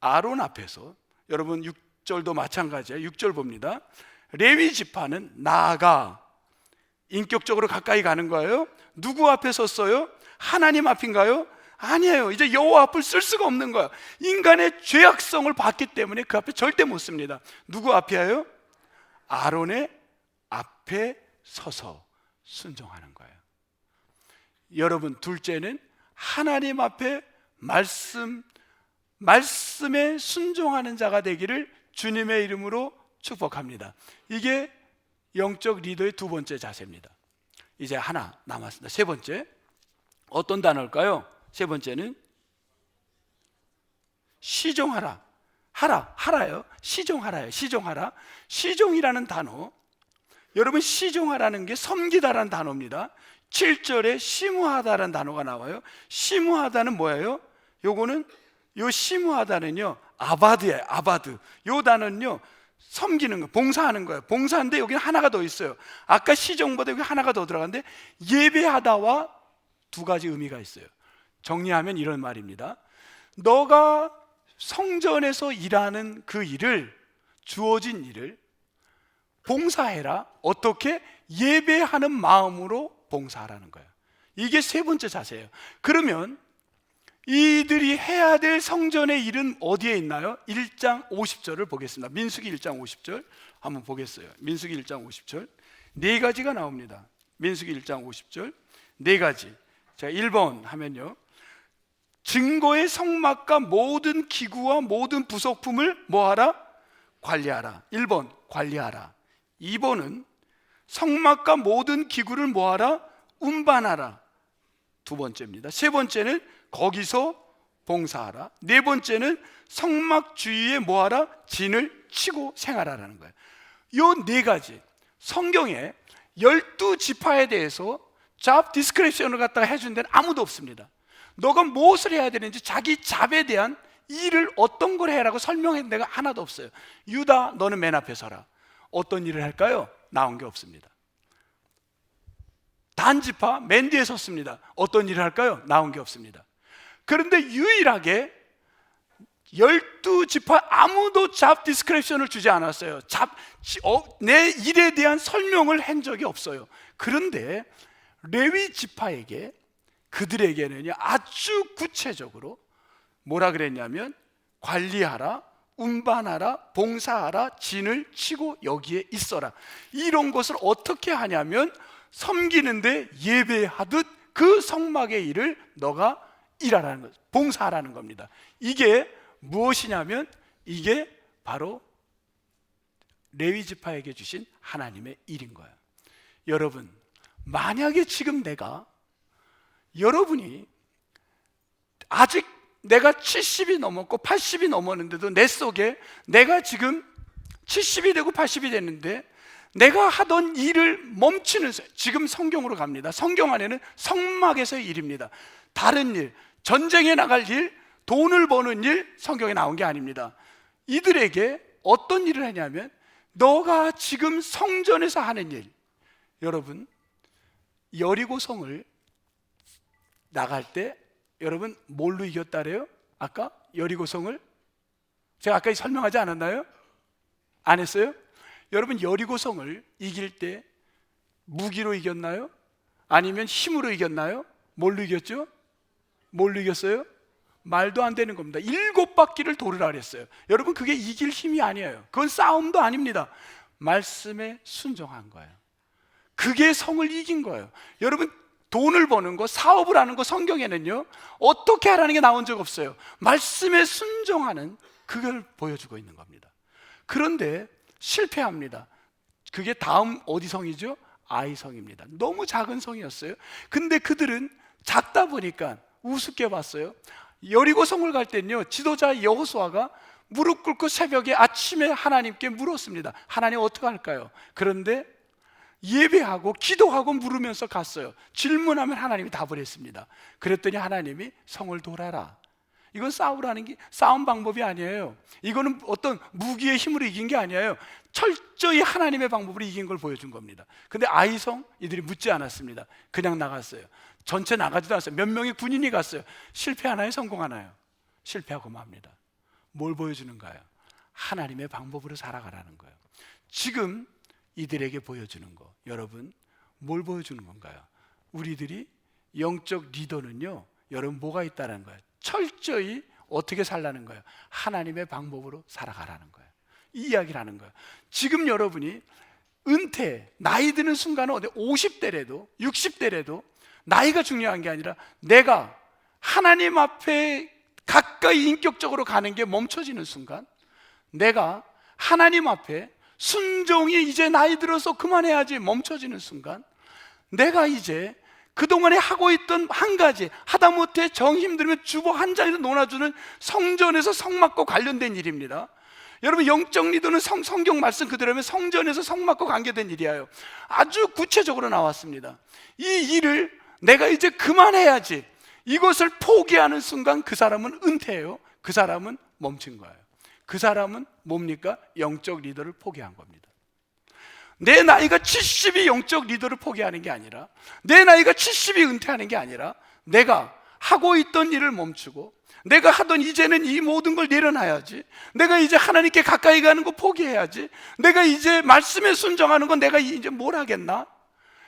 아론 앞에서, 여러분 6절도 마찬가지예요. 6절 봅니다. 레위 지파는 나아가, 인격적으로 가까이 가는 거예요. 누구 앞에 섰어요? 하나님 앞인가요? 아니에요. 이제 여호와 앞을 쓸 수가 없는 거예요. 인간의 죄악성을 봤기 때문에 그 앞에 절대 못 씁니다. 누구 앞이에요? 아론의 앞에 서서 순종하는 거예요. 여러분, 둘째는 하나님 앞에 말씀에 순종하는 자가 되기를 주님의 이름으로 축복합니다. 이게 영적 리더의 두 번째 자세입니다. 이제 하나 남았습니다. 세 번째, 어떤 단어일까요? 세 번째는 시종하라. 하라요. 시종하라요. 시종하라. 시종이라는 단어, 여러분, 시종하라는 게 섬기다라는 단어입니다. 7절에 시무하다라는 단어가 나와요. 시무하다는 뭐예요? 요거는, 요 시무하다는요, 아바드예요. 아바드. 요 단어는요, 섬기는 거, 봉사하는 거예요. 봉사인데 여기는 하나가 더 있어요. 아까 시종보다 여기 하나가 더 들어가는데, 예배하다와 두 가지 의미가 있어요. 정리하면 이런 말입니다. 너가 성전에서 일하는 그 일을, 주어진 일을 봉사해라. 어떻게? 예배하는 마음으로 봉사하라는 거예요. 이게 세 번째 자세예요. 그러면 이들이 해야 될 성전의 일은 어디에 있나요? 1장 50절을 보겠습니다. 민수기 1장 50절 한번 보겠어요. 민수기 1장 50절 네 가지가 나옵니다. 민수기 1장 50절 네 가지. 자, 1번 하면요, 증거의 성막과 모든 기구와 모든 부속품을 뭐하라? 관리하라. 1번 관리하라. 2번은 성막과 모든 기구를 뭐하라? 운반하라. 두 번째입니다. 세 번째는 거기서 봉사하라. 네 번째는 성막 주위에 뭐하라? 진을 치고 생활하라는 거예요. 요 네 가지, 성경에 12지파에 대해서 잡 디스크립션을 갖다가 해준 데는 아무도 없습니다. 너가 무엇을 해야 되는지 자기 잡에 대한 일을 어떤 걸 해라고 설명한 데가 하나도 없어요. 유다, 너는 맨 앞에 서라. 어떤 일을 할까요? 나온 게 없습니다. 단지파 맨 뒤에 섰습니다. 어떤 일을 할까요? 나온 게 없습니다. 그런데 유일하게 12지파 아무도 잡 디스크립션을 주지 않았어요. 내 일에 대한 설명을 한 적이 없어요. 그런데 레위 지파에게, 그들에게는요, 아주 구체적으로 뭐라 그랬냐면 관리하라, 운반하라, 봉사하라, 진을 치고 여기에 있어라. 이런 것을 어떻게 하냐면 섬기는데 예배하듯 그 성막의 일을 너가 일하라는 것, 봉사하라는 겁니다. 이게 무엇이냐면 이게 바로 레위 지파에게 주신 하나님의 일인 거예요. 여러분, 만약에 지금 여러분이 아직 내가 70이 넘었고 80이 넘었는데도 내 속에 내가 지금 70이 되고 80이 됐는데 내가 하던 일을 멈추는, 지금 성경으로 갑니다. 성경 안에는 성막에서의 일입니다. 다른 일, 전쟁에 나갈 일, 돈을 버는 일, 성경에 나온 게 아닙니다. 이들에게 어떤 일을 하냐면 너가 지금 성전에서 하는 일, 여러분, 여리고성을 나갈 때 여러분 뭘로 이겼다래요? 아까 여리고성을 제가 아까 설명하지 않았나요? 안 했어요? 여러분, 여리고성을 이길 때 무기로 이겼나요? 아니면 힘으로 이겼나요? 뭘로 이겼죠? 뭘로 이겼어요? 말도 안 되는 겁니다. 7바퀴를 돌으라 그랬어요. 여러분, 그게 이길 힘이 아니에요. 그건 싸움도 아닙니다. 말씀에 순종한 거예요. 그게 성을 이긴 거예요. 여러분, 돈을 버는 거, 사업을 하는 거, 성경에는요 어떻게 하라는 게 나온 적 없어요. 말씀에 순종하는 그걸 보여주고 있는 겁니다. 그런데 실패합니다. 그게 다음 어디 성이죠? 아이 성입니다. 너무 작은 성이었어요. 근데 그들은 작다 보니까 우습게 봤어요. 여리고 성을 갈 때는요 지도자 여호수아가 무릎 꿇고 새벽에 아침에 하나님께 물었습니다. 하나님 어떻게 할까요? 그런데 예배하고 기도하고 물으면서 갔어요. 질문하면 하나님이 답을 했습니다. 그랬더니 하나님이 성을 돌아라. 이건 싸우라는 게 싸움 방법이 아니에요. 이거는 어떤 무기의 힘으로 이긴 게 아니에요. 철저히 하나님의 방법으로 이긴 걸 보여준 겁니다. 근데 아이성 이들이 묻지 않았습니다. 그냥 나갔어요. 전체 나가지도 않았어요. 몇 명의 군인이 갔어요. 실패하나요? 성공하나요? 실패하고 맙니다. 뭘 보여주는가요? 하나님의 방법으로 살아가라는 거예요. 지금 이들에게 보여주는 거, 여러분 뭘 보여주는 건가요? 우리들이 영적 리더는요 여러분 뭐가 있다는 거예요? 철저히 어떻게 살라는 거예요? 하나님의 방법으로 살아가라는 거예요. 이 이야기를 하는 거예요. 지금 여러분이 은퇴, 나이 드는 순간은 50대래도 60대래도 나이가 중요한 게 아니라 내가 하나님 앞에 가까이 인격적으로 가는 게 멈춰지는 순간, 내가 하나님 앞에 순종이 이제 나이 들어서 그만해야지 멈춰지는 순간, 내가 이제 그동안에 하고 있던 한 가지 하다못해 정 힘들면 주보 한 장에서 논아주는 성전에서 성 맞고 관련된 일입니다. 여러분 영적 리더는 성경 말씀 그대로면 성전에서 성 맞고 관계된 일이에요. 아주 구체적으로 나왔습니다. 이 일을 내가 이제 그만해야지, 이것을 포기하는 순간 그 사람은 은퇴해요. 그 사람은 멈춘 거예요. 그 사람은 뭡니까? 영적 리더를 포기한 겁니다. 내 나이가 70이 영적 리더를 포기하는 게 아니라, 내 나이가 70이 은퇴하는 게 아니라, 내가 하고 있던 일을 멈추고 내가 하던 이제는 이 모든 걸 내려놔야지, 내가 이제 하나님께 가까이 가는 거 포기해야지, 내가 이제 말씀에 순종하는 건 내가 이제 뭘 하겠나?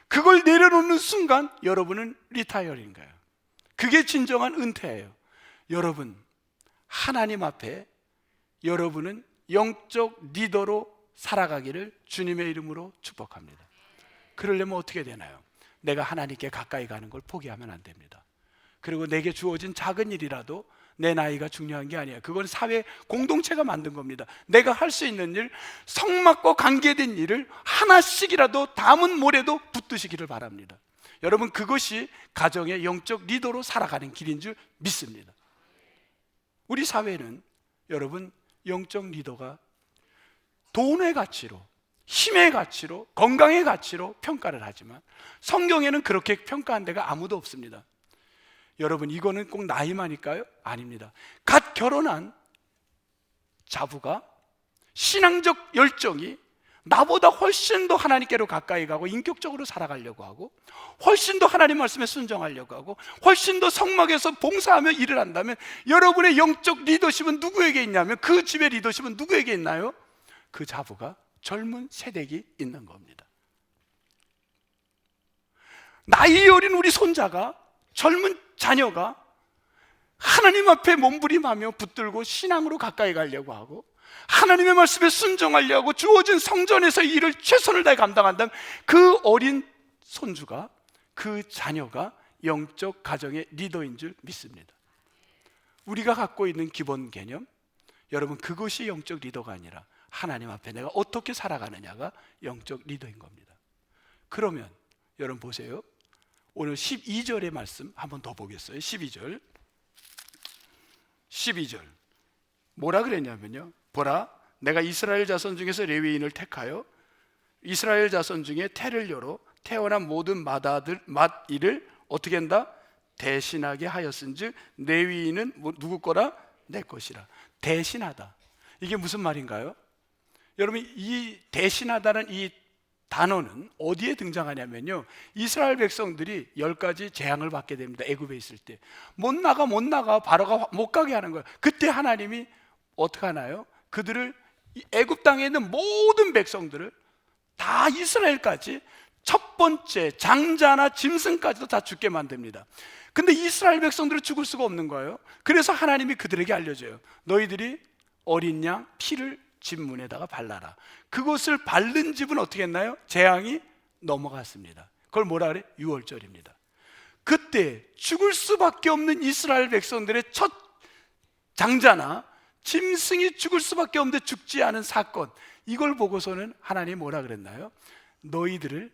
그걸 내려놓는 순간 여러분은 리타이어인 거예요. 그게 진정한 은퇴예요. 여러분, 하나님 앞에 여러분은 영적 리더로 살아가기를 주님의 이름으로 축복합니다. 그러려면 어떻게 되나요? 내가 하나님께 가까이 가는 걸 포기하면 안 됩니다. 그리고 내게 주어진 작은 일이라도 내 나이가 중요한 게 아니에요. 그건 사회 공동체가 만든 겁니다. 내가 할 수 있는 일, 성막과 관계된 일을 하나씩이라도 담은 모래도 붙드시기를 바랍니다. 여러분, 그것이 가정의 영적 리더로 살아가는 길인 줄 믿습니다. 우리 사회는 여러분 영적 리더가 돈의 가치로, 힘의 가치로, 건강의 가치로 평가를 하지만 성경에는 그렇게 평가한 데가 아무도 없습니다. 여러분, 이거는 꼭 나이만일까요? 아닙니다. 갓 결혼한 자부가 신앙적 열정이 나보다 훨씬 더 하나님께로 가까이 가고 인격적으로 살아가려고 하고, 훨씬 더 하나님 말씀에 순종하려고 하고, 훨씬 더 성막에서 봉사하며 일을 한다면 여러분의 영적 리더십은 누구에게 있냐면, 그 집의 리더십은 누구에게 있나요? 그 자부가 젊은 세대에 있는 겁니다. 나이 어린 우리 손자가, 젊은 자녀가 하나님 앞에 몸부림하며 붙들고 신앙으로 가까이 가려고 하고 하나님의 말씀에 순종하려고 주어진 성전에서 일을 최선을 다해 감당한다면 그 어린 손주가, 그 자녀가 영적 가정의 리더인 줄 믿습니다. 우리가 갖고 있는 기본 개념, 여러분, 그것이 영적 리더가 아니라 하나님 앞에 내가 어떻게 살아가느냐가 영적 리더인 겁니다. 그러면 여러분 보세요. 오늘 12절의 말씀 한번 더 보겠어요. 12절 뭐라 그랬냐면요, 보라, 내가 이스라엘 자손 중에서 레위인을 택하여 이스라엘 자손 중에 테를려로 태어난 모든 맏일을 어떻게 한다? 대신하게 하였은즉 레위인은 누구 거라? 내 것이라. 대신하다, 이게 무슨 말인가요? 여러분, 이 대신하다는 이 단어는 어디에 등장하냐면요, 이스라엘 백성들이 10가지 재앙을 받게 됩니다. 애굽에 있을 때 못 나가 바로가 못 가게 하는 거예요. 그때 하나님이 어떻게 하나요? 그들을, 애굽 땅에 있는 모든 백성들을 다 이스라엘까지 첫 번째 장자나 짐승까지도 다 죽게 만듭니다. 근데 이스라엘 백성들은 죽을 수가 없는 거예요. 그래서 하나님이 그들에게 알려줘요. 너희들이 어린 양 피를 집 문에다가 발라라. 그것을 바른 집은 어떻게 했나요? 재앙이 넘어갔습니다. 그걸 뭐라 그래? 유월절입니다. 그때 죽을 수밖에 없는 이스라엘 백성들의 첫 장자나 짐승이 죽을 수밖에 없는데 죽지 않은 사건, 이걸 보고서는 하나님이 뭐라 그랬나요? 너희들을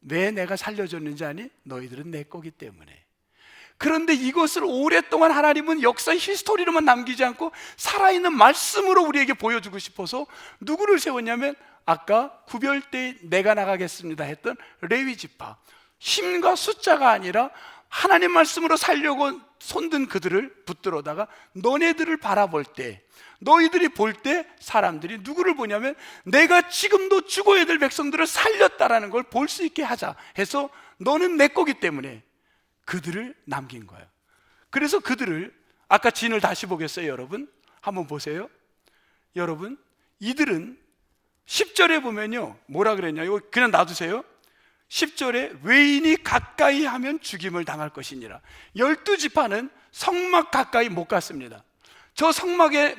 왜 내가 살려줬는지 아니? 너희들은 내 거기 때문에. 그런데 이것을 오랫동안 하나님은 역사 히스토리로만 남기지 않고 살아있는 말씀으로 우리에게 보여주고 싶어서 누구를 세웠냐면 아까 구별때 내가 나가겠습니다 했던 레위 지파, 힘과 숫자가 아니라 하나님 말씀으로 살려고 손든 그들을 붙들어다가 너네들을 바라볼 때, 너희들이 볼 때 사람들이 누구를 보냐면 내가 지금도 죽어야 될 백성들을 살렸다라는 걸 볼 수 있게 하자 해서 너는 내 거기 때문에 그들을 남긴 거예요. 그래서 그들을, 아까 진을 다시 보겠어요. 여러분 한번 보세요. 여러분, 이들은 10절에 보면요 뭐라 그랬냐, 이거 그냥 놔두세요. 10절에 외인이 가까이 하면 죽임을 당할 것이니라. 12지파는 성막 가까이 못 갔습니다. 저 성막에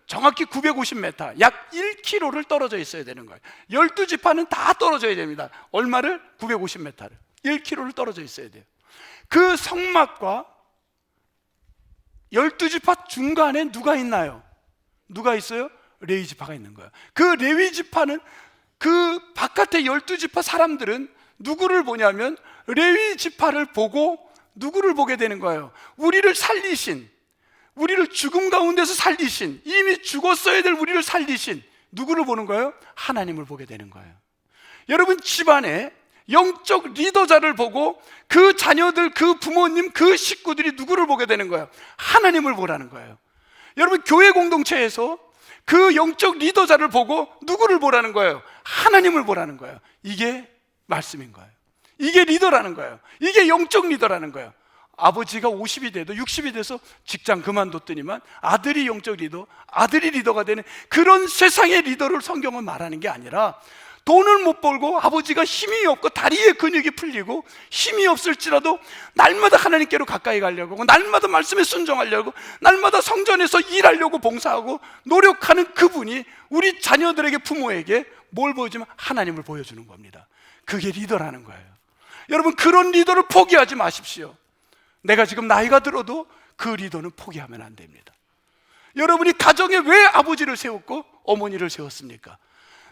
정확히 950m, 약 1km를 떨어져 있어야 되는 거예요. 12지파는 다 떨어져야 됩니다. 얼마를? 950m를 1km를 떨어져 있어야 돼요. 그 성막과 12지파 중간에 누가 있나요? 누가 있어요? 레위지파가 있는 거예요. 그 레위지파는, 그 바깥에 12지파 사람들은 누구를 보냐면 레위지파를 보고 누구를 보게 되는 거예요? 우리를 살리신, 우리를 죽음 가운데서 살리신, 이미 죽었어야 될 우리를 살리신 누구를 보는 거예요? 하나님을 보게 되는 거예요. 여러분, 집안에 영적 리더자를 보고 그 자녀들, 그 부모님, 그 식구들이 누구를 보게 되는 거예요? 하나님을 보라는 거예요. 여러분, 교회 공동체에서 그 영적 리더자를 보고 누구를 보라는 거예요? 하나님을 보라는 거예요. 이게 말씀인 거예요. 이게 리더라는 거예요. 이게 영적 리더라는 거예요. 아버지가 50이 돼도 60이 돼서 직장 그만뒀더니만 아들이 영적 리더, 아들이 리더가 되는 그런 세상의 리더를 성경은 말하는 게 아니라, 돈을 못 벌고 아버지가 힘이 없고 다리에 근육이 풀리고 힘이 없을지라도 날마다 하나님께로 가까이 가려고 하고, 날마다 말씀에 순종하려고, 날마다 성전에서 일하려고 봉사하고 노력하는 그분이 우리 자녀들에게, 부모에게 뭘 보여주면 하나님을 보여주는 겁니다. 그게 리더라는 거예요. 여러분, 그런 리더를 포기하지 마십시오. 내가 지금 나이가 들어도 그 리더는 포기하면 안 됩니다. 여러분이 가정에 왜 아버지를 세웠고 어머니를 세웠습니까?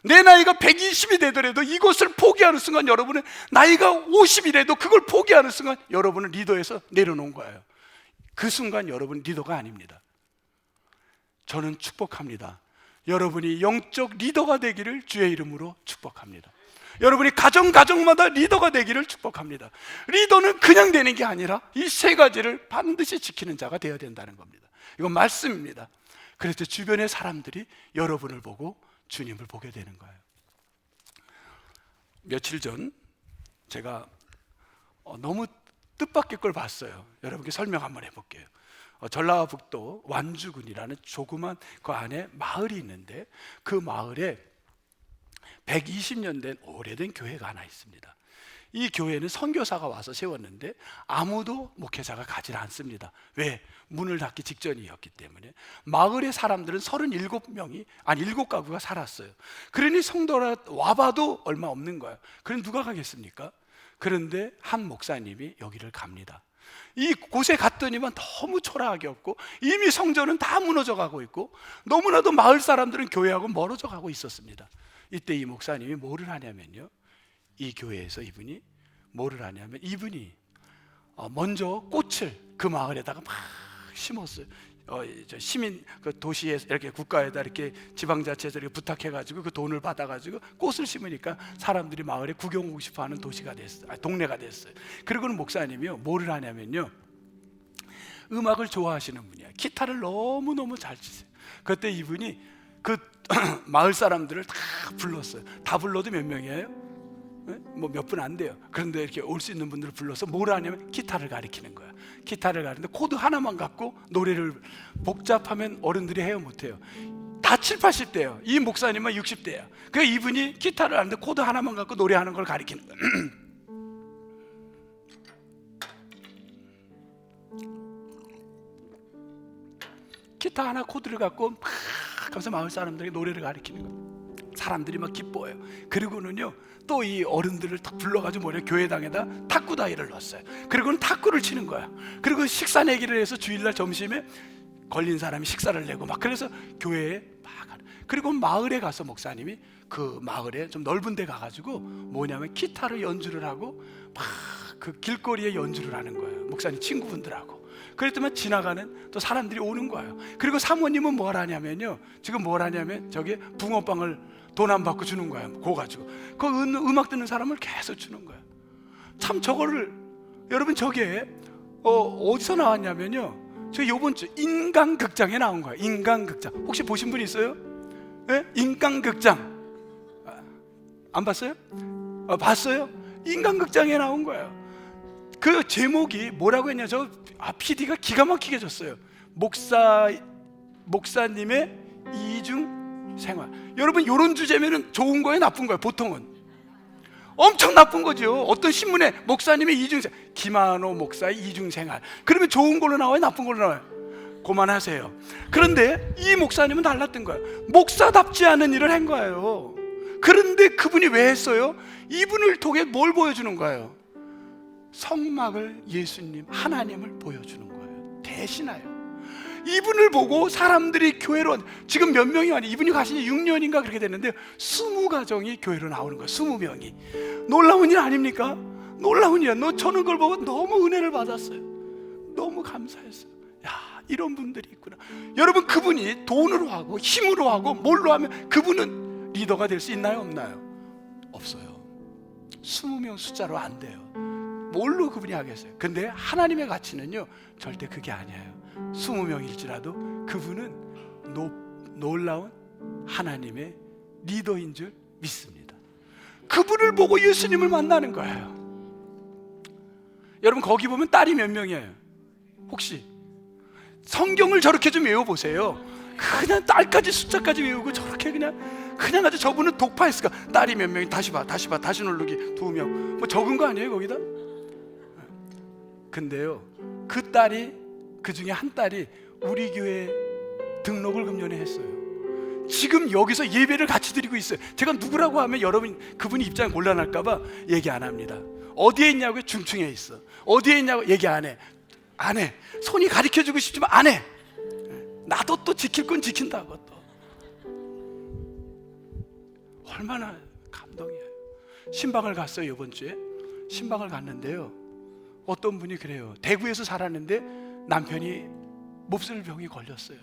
내 나이가 120이 되더라도 이것을 포기하는 순간, 여러분은 나이가 50이라도 그걸 포기하는 순간 여러분은 리더에서 내려놓은 거예요. 그 순간 여러분 리더가 아닙니다. 저는 축복합니다. 여러분이 영적 리더가 되기를 주의 이름으로 축복합니다. 여러분이 가정마다 리더가 되기를 축복합니다. 리더는 그냥 되는 게 아니라 이 세 가지를 반드시 지키는 자가 되어야 된다는 겁니다. 이건 말씀입니다. 그래서 주변의 사람들이 여러분을 보고 주님을 보게 되는 거예요. 며칠 전 제가 너무 뜻밖의 걸 봤어요. 여러분께 설명 한번 해볼게요. 전라북도 완주군이라는 조그만 그 안에 마을이 있는데, 그 마을에 120년 된 오래된 교회가 하나 있습니다. 이 교회는 선교사가 와서 세웠는데 아무도 목회자가 가지 않습니다. 왜? 문을 닫기 직전이었기 때문에. 마을의 사람들은 37명이, 아니 7가구가 살았어요. 그러니 성도라 와봐도 얼마 없는 거예요. 그럼 누가 가겠습니까? 그런데 한 목사님이 여기를 갑니다. 이 곳에 갔더니만 너무 초라하게 없고 이미 성전은 다 무너져 가고 있고 너무나도 마을 사람들은 교회하고 멀어져 가고 있었습니다. 이때 이 목사님이 뭐를 하냐면요, 이 교회에서 이분이 뭐를 하냐면, 이분이 먼저 꽃을 그 마을에다가 막 심었어요. 시민 그 도시에 이렇게 국가에다 이렇게 지방자치에서 이렇게 부탁해가지고 그 돈을 받아가지고 꽃을 심으니까 사람들이 마을에 구경 오고 싶어하는 도시가 됐어요. 동네가 됐어요. 그리고는 목사님이요 뭐를 하냐면요, 음악을 좋아하시는 분이야. 기타를 너무너무 잘 치세요. 그때 이분이 그 마을 사람들을 다 불렀어요. 다 불러도 몇 명이에요? 뭐 몇 분 안 돼요. 그런데 이렇게 올 수 있는 분들을 불러서 뭘 하냐면 기타를 가르치는 거야. 기타를 가르치는데 코드 하나만 갖고 노래를, 복잡하면 어른들이 해요 못해요. 다 7, 80대예요. 이 목사님은 60대야. 그러니까 이분이 기타를 하는데 코드 하나만 갖고 노래하는 걸 가르치는 거야. 기타 하나 코드를 갖고 막 하면서 마을 사람들에게 노래를 가르치는 거예요. 사람들이 막 기뻐해요. 그리고는요 또 이 어른들을 딱 불러가지고 교회당에다 탁구 다이를 넣었어요. 그리고는 탁구를 치는 거야. 그리고 식사 내기를 해서 주일날 점심에 걸린 사람이 식사를 내고 막 그래서 교회에 막 가는. 그리고 마을에 가서 목사님이 그 마을에 좀 넓은 데 가가지고 뭐냐면 기타를 연주를 하고 막 그 길거리에 연주를 하는 거예요. 목사님 친구분들하고. 그랬더니 지나가는 또 사람들이 오는 거예요. 그리고 사모님은 뭘 하냐면요, 지금 뭘 하냐면 저기 붕어빵을 돈 안 받고 주는 거예요. 그거 가지고 그 음악 듣는 사람을 계속 주는 거예요. 참 저거를 여러분 저게 어디서 나왔냐면요, 저 요번 주 인간극장에 나온 거예요. 인간극장 혹시 보신 분 있어요? 네? 인간극장 안 봤어요? 봤어요? 인간극장에 나온 거예요. 그 제목이 뭐라고 했냐, 저 PD가 기가 막히게 줬어요. 목사님의 이중 생활. 여러분 이런 주제면은 좋은 거예요, 나쁜 거예요? 보통은 엄청 나쁜 거죠. 어떤 신문에 목사님의 이중생활, 김한호 목사의 이중생활, 그러면 좋은 걸로 나와요, 나쁜 걸로 나와요? 그만하세요. 그런데 이 목사님은 달랐던 거예요. 목사답지 않은 일을 한 거예요. 그런데 그분이 왜 했어요? 이분을 통해 뭘 보여주는 거예요? 성막을, 예수님, 하나님을 보여주는 거예요. 대신하여 이분을 보고 사람들이 교회로, 지금 몇 명이 와니, 이분이 가신 지 6년인가 그렇게 됐는데 20가정이 교회로 나오는 거예요. 20명이. 놀라운 일 아닙니까? 놀라운 일이야. 저는 그걸 보고 너무 은혜를 받았어요. 너무 감사했어요. 야, 이런 분들이 있구나. 여러분, 그분이 돈으로 하고 힘으로 하고 뭘로 하면 그분은 리더가 될 수 있나요, 없나요? 없어요. 20명 숫자로 안 돼요. 뭘로 그분이 하겠어요? 근데 하나님의 가치는요 절대 그게 아니에요. 20명일지라도 그분은 놀라운 하나님의 리더인 줄 믿습니다. 그분을 보고 예수님을 만나는 거예요. 여러분 거기 보면 딸이 몇 명이에요? 혹시 성경을 저렇게 좀 외워보세요. 그냥 딸까지 숫자까지 외우고 저렇게 그냥 아주 저분은 독파했을까? 딸이 몇 명이, 다시 누르기 2명, 뭐 적은 거 아니에요 거기다? 근데요 그 딸이, 그 중에 한 딸이 우리 교회 등록을 금년에 했어요. 지금 여기서 예배를 같이 드리고 있어요. 제가 누구라고 하면 여러분 그분이 입장 곤란할까봐 얘기 안 합니다. 어디에 있냐고요? 중층에 있어. 어디에 있냐고 얘기 안 해. 손이 가르쳐주고 싶지만 안 해. 나도 또 지킬 건 지킨다고. 또 얼마나 감동이에요. 신방을 갔어요. 이번 주에 신방을 갔는데요, 어떤 분이 그래요. 대구에서 살았는데 남편이 몹쓸병이 걸렸어요.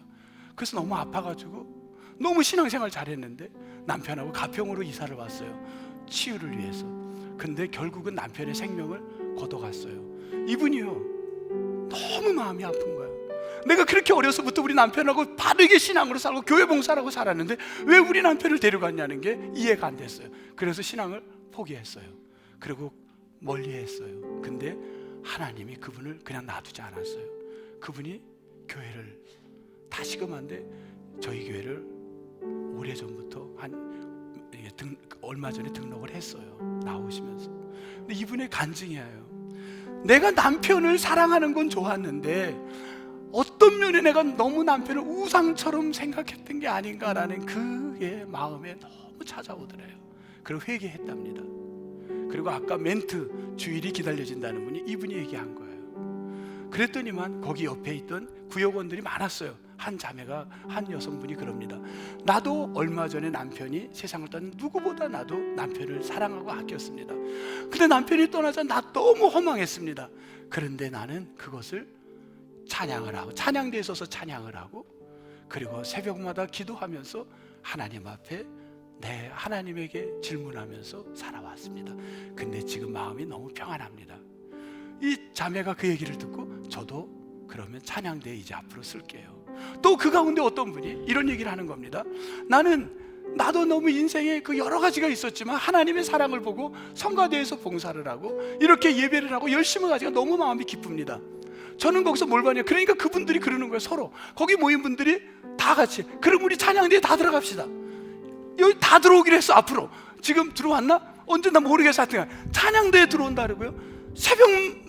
그래서 너무 아파가지고 너무 신앙생활 잘했는데 남편하고 가평으로 이사를 왔어요. 치유를 위해서. 근데 결국은 남편의 생명을 걷어갔어요. 이분이요 너무 마음이 아픈 거예요. 내가 그렇게 어려서부터 우리 남편하고 바르게 신앙으로 살고 교회 봉사하고 살았는데 왜 우리 남편을 데려갔냐는 게 이해가 안 됐어요. 그래서 신앙을 포기했어요. 그리고 멀리했어요. 근데 하나님이 그분을 그냥 놔두지 않았어요. 그분이 교회를 다시금한데 저희 교회를 오래전부터 얼마 전에 등록을 했어요. 나오시면서. 근데 이분의 간증이에요. 내가 남편을 사랑하는 건 좋았는데 어떤 면에 내가 너무 남편을 우상처럼 생각했던 게 아닌가라는 그의 마음에 너무 찾아오더래요. 그리고 회개했답니다. 그리고 아까 멘트, 주일이 기다려진다는 분이 이분이 얘기한 거예요. 그랬더니만 거기 옆에 있던 구역원들이 많았어요. 한 자매가, 한 여성분이 그럽니다. 나도 얼마 전에 남편이 세상을 떠난, 누구보다 나도 남편을 사랑하고 아꼈습니다. 근데 남편이 떠나자 나 너무 허망했습니다. 그런데 나는 그것을 찬양을 하고, 찬양대에 서서 찬양을 하고, 그리고 새벽마다 기도하면서 하나님 앞에 하나님에게 질문하면서 살아왔습니다. 근데 지금 마음이 너무 평안합니다. 이 자매가 그 얘기를 듣고 저도 그러면 찬양대에 이제 앞으로 쓸게요. 또 그 가운데 어떤 분이 이런 얘기를 하는 겁니다. 나도 너무 인생에 그 여러 가지가 있었지만 하나님의 사랑을 보고 성가대에서 봉사를 하고 이렇게 예배를 하고 열심히 가지고 너무 마음이 기쁩니다. 저는 거기서 뭘 봤냐, 그러니까 그분들이 그러는 거예요. 서로 거기 모인 분들이 다 같이, 그럼 우리 찬양대에 다 들어갑시다. 여기 다 들어오기로 했어. 앞으로 지금 들어왔나? 언제 나 모르겠어. 하여튼 찬양대에 들어온다 그러고요, 새벽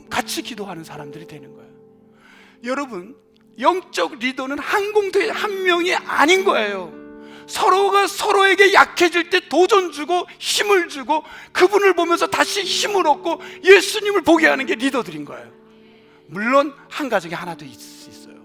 같이 기도하는 사람들이 되는 거예요. 여러분, 영적 리더는 한 공동체 한 명이 아닌 거예요. 서로가 서로에게 약해질 때 도전 주고 힘을 주고 그분을 보면서 다시 힘을 얻고 예수님을 보게 하는 게 리더들인 거예요. 물론 한 가정에 하나도 있어요.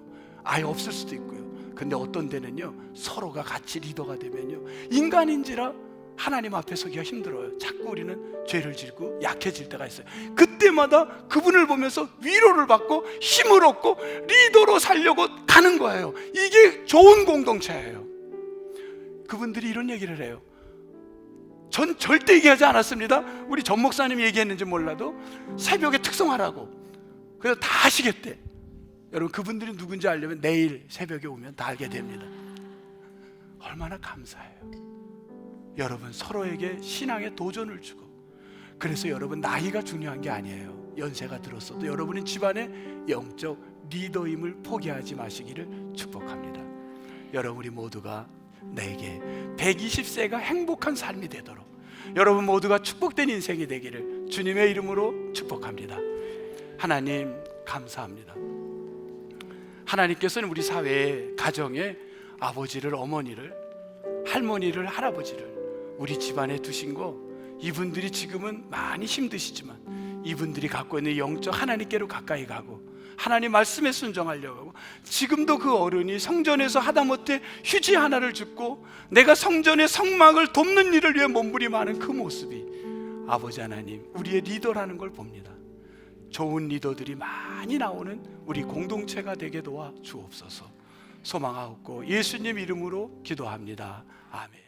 아예 없을 수도 있고요. 근데 어떤 데는요, 서로가 같이 리더가 되면요, 인간인지라 하나님 앞에 서기가 힘들어요. 자꾸 우리는 죄를 짓고 약해질 때가 있어요. 그때마다 그분을 보면서 위로를 받고 힘을 얻고 리더로 살려고 가는 거예요. 이게 좋은 공동체예요. 그분들이 이런 얘기를 해요. 전 절대 얘기하지 않았습니다. 우리 전 목사님이 얘기했는지 몰라도 새벽에 특성하라고. 그래서 다 아시겠대. 여러분, 그분들이 누군지 알려면 내일 새벽에 오면 다 알게 됩니다. 얼마나 감사해요. 여러분, 서로에게 신앙의 도전을 주고. 그래서 여러분, 나이가 중요한 게 아니에요. 연세가 들었어도 여러분은 집안의 영적 리더임을 포기하지 마시기를 축복합니다. 여러분이 모두가 내게 120세가 행복한 삶이 되도록 여러분 모두가 축복된 인생이 되기를 주님의 이름으로 축복합니다. 하나님 감사합니다. 하나님께서는 우리 사회의 가정에 아버지를, 어머니를, 할머니를, 할아버지를 우리 집안에 두신 거, 이분들이 지금은 많이 힘드시지만 이분들이 갖고 있는 영적 하나님께로 가까이 가고 하나님 말씀에 순종하려고 하고, 지금도 그 어른이 성전에서 하다못해 휴지 하나를 줍고 내가 성전의 성막을 돕는 일을 위해 몸부림하는 그 모습이 아버지 하나님 우리의 리더라는 걸 봅니다. 좋은 리더들이 많이 나오는 우리 공동체가 되게 도와 주옵소서. 소망하옵고 예수님 이름으로 기도합니다. 아멘.